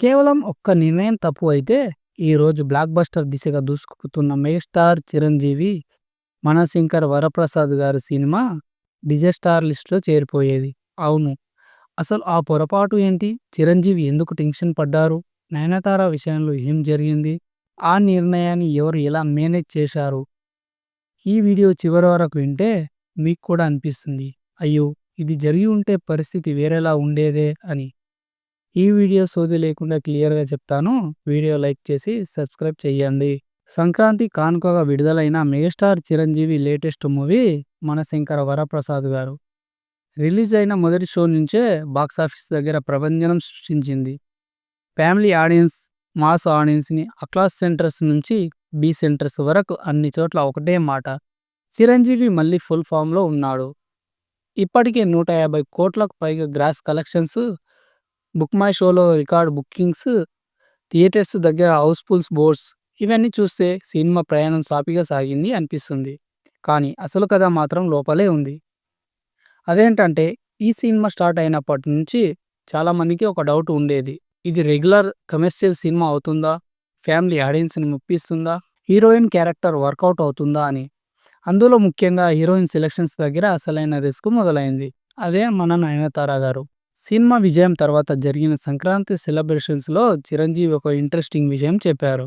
కేవలం ఒక్క నిర్ణయం తప్పు అయితే ఈరోజు బ్లాక్ బస్టర్ దిశగా దూసుకుపోతున్న మెగాస్టార్ చిరంజీవి 'మనశంకర వరప్రసాద్' గారి సినిమా డిజాస్టర్ లిస్ట్‌లో చేరిపోయేది. అవును. అసలు ఆ పొరపాటు ఏంటి? చిరంజీవి ఎందుకు టెన్షన్ పడ్డారు? నయనతార విషయంలో ఏం జరిగింది? ఆ నిర్ణయాన్ని ఎవరు ఎలా మేనేజ్ చేశారు? ఈ వీడియో చివరి వరకు వింటే మీకు కూడా అనిపిస్తుంది, అయ్యో! ఇది జరిగి ఉంటే పరిస్థితి వేరేలా ఉండేదే అని. ఈ వీడియో సోది లేకుండా క్లియర్‌గా చెప్తాను. వీడియో లైక్ చేసి సబ్స్క్రైబ్ చేయండి. సంక్రాంతి కానుకగా విడుదలైన megastar Chiranjeevi latest movie 'Manashankara Varaprasad' garu. Release అయిన మొదటి షో నుంచే బాక్సాఫీస్ దగ్గర ప్రభంజనం సృష్టించింది. ఫ్యామిలీ ఆడియన్స్, మాస్ ఆడియన్స్‌ని ఆ క్లాస్ సెంటర్స్ నుంచి బి సెంటర్స్ వరకు అన్ని చోట్ల ఒకటే మాట, చిరంజీవి మళ్ళీ ఫుల్ ఫామ్‌లో ఉన్నాడు. ఇప్పటికే 150 కోట్లకు పైగా గ్రాస్ కలెక్షన్స్, బుక్ మై షోలో రికార్డ్ బుకింగ్స్, థియేటర్స్ దగ్గర హౌస్‌ఫుల్స్ బోర్డ్స్, ఇవన్నీ చూస్తే సినిమా ప్రయాణం సాఫీగా సాగింది అనిపిస్తుంది. కానీ అసలు కథ మాత్రం లోపలే ఉంది. అదేంటంటే ఈ సినిమా స్టార్ట్ అయినప్పటి నుంచి చాలామందికి ఒక డౌట్ ఉండేది. ఇది రెగ్యులర్ కమర్షియల్ సినిమా అవుతుందా? ఫ్యామిలీ ఆడియన్స్‌ని మెప్పిస్తుందా? హీరోయిన్ క్యారెక్టర్ వర్కౌట్ అవుతుందా అని. అందులో ముఖ్యంగా హీరోయిన్ సెలక్షన్స్ దగ్గర అసలైన రిస్క్ మొదలైంది. అదే మన నయనతార గారు. సినిమా విజయం తర్వాత జరిగిన సంక్రాంతి సెలబ్రేషన్స్‌లో చిరంజీవి ఒక ఇంట్రెస్టింగ్ విషయం చెప్పారు.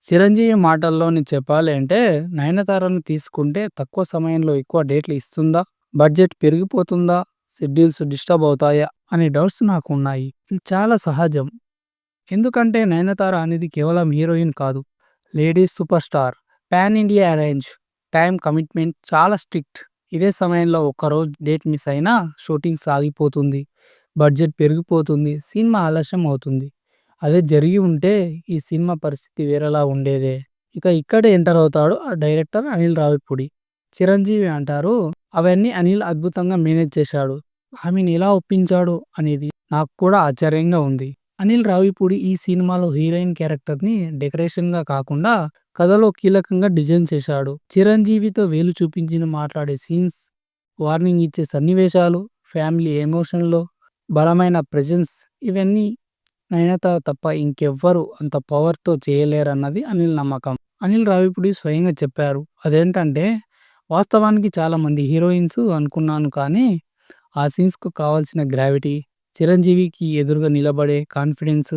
చిరంజీవి మాటల్లోని చెప్పాలి అంటే, నయనతారను తీసుకుంటే తక్కువ సమయంలో ఎక్కువ డేట్లు ఇస్తుందా? బడ్జెట్ పెరిగిపోతుందా? షెడ్యూల్స్ డిస్టర్బ్ అవుతాయా? అనే డౌట్స్ నాకున్నాయి. ఇది చాలా సహజం. ఎందుకంటే నయనతార అనేది కేవలం హీరోయిన్ కాదు. Ladies super star. Pan India range. Time commitment చాలా స్ట్రిక్ట్. ఇదే సమయంలో ఒక్కరోజు డేట్ మిస్ అయినా షూటింగ్ సాగిపోతుంది. బడ్జెట్ పెరిగిపోతుంది. సినిమా ఆలస్యం అవుతుంది. అదే జరిగి ఉంటే ఈ సినిమా పరిస్థితి వేరేలా ఉండేదే. ఇక ఇక్కడే ఎంటర్ అవుతాడు ఆ డైరెక్టర్ అనిల్ రావిపూడి. చిరంజీవి అంటారు, అవన్నీ అనిల్ అద్భుతంగా మేనేజ్ చేశాడు. ఆమెను ఎలా ఒప్పించాడు అనేది నాకు కూడా ఆశ్చర్యంగా ఉంది. అనిల్ రావిపూడి ఈ సినిమాలో హీరోయిన్ క్యారెక్టర్‌ని డెకరేషన్‌గా కాకుండా కథలో కీలకంగా డిజైన్ చేశాడు. చిరంజీవితో వేలు చూపించి మాట్లాడే సీన్స్, వార్నింగ్ ఇచ్చే సన్నివేశాలు, ఫ్యామిలీ ఎమోషన్‌లో బలమైన ప్రెజెన్స్, ఇవన్నీ నయనతార తప్ప ఇంకెవ్వరు అంత పవర్‌తో చేయలేరన్నది అనిల్ నమ్మకం. అనిల్ రావిపూడి స్వయంగా చెప్పారు. అదేంటంటే, వాస్తవానికి చాలామంది హీరోయిన్స్ అనుకున్నాను కానీ, ఆ సీన్స్‌కు కావాల్సిన గ్రావిటీ, చిరంజీవికి ఎదురుగా నిలబడే కాన్ఫిడెన్స్,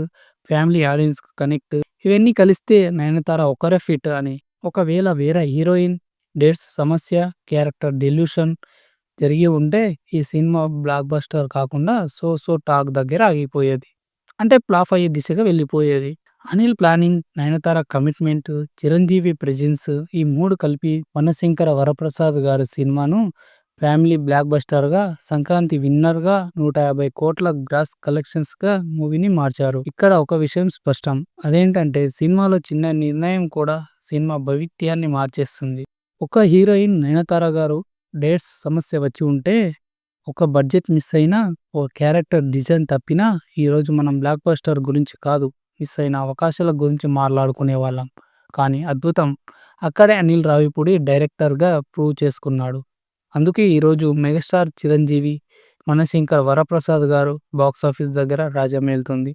ఫ్యామిలీ ఆడియన్స్‌కి కనెక్ట్, ఇవన్నీ కలిస్తే నయనతార ఒక్కరే ఫిట్ అని. ఒకవేళ వేరే హీరోయిన్, డేట్స్ సమస్య, క్యారెక్టర్ డెల్యూషన్ జరిగి ఉంటే ఈ సినిమా బ్లాక్ బస్టర్ కాకుండా సో టాక్ దగ్గర ఆగిపోయేది. అంటే ఫ్లాప్ అయ్యే దిశగా వెళ్ళిపోయేది. Anil planning, Nayanthara commitment, Chiranjeevi presence, ఈ 3 కలిపి 'మనశంకర వరప్రసాద్' గారి సినిమాను ఫ్యామిలీ బ్లాక్ బస్టర్‌గా, సంక్రాంతి విన్నర్‌గా, 150 కోట్ల గ్రాస్ కలెక్షన్స్‌గా మూవీని మార్చారు. ఇక్కడ ఒక విషయం స్పష్టం. అదేంటంటే సినిమాలో చిన్న నిర్ణయం కూడా సినిమా భవిత్యాన్ని మార్చేస్తుంది. ఒక హీరోయిన్ నయనతార గారు డేట్స్ సమస్య వచ్చి ఉంటే, ఒక బడ్జెట్ మిస్ అయినా, ఓ క్యారెక్టర్ డిజైన్ తప్పినా ఈరోజు మనం బ్లాక్ బస్టర్ గురించి కాదు, మిస్ అయిన అవకాశాల గురించి మాట్లాడుకునేవాళ్ళం. కానీ అద్భుతం అక్కడే అనిల్ రావిపూడి డైరెక్టర్‌గా ప్రూవ్ చేసుకున్నాడు. అందుకే ఈరోజు మెగాస్టార్ చిరంజీవి, మనశంకర్ వరప్రసాద్ గారు బాక్సాఫీస్ దగ్గర రాజ్యమేలుతుంది.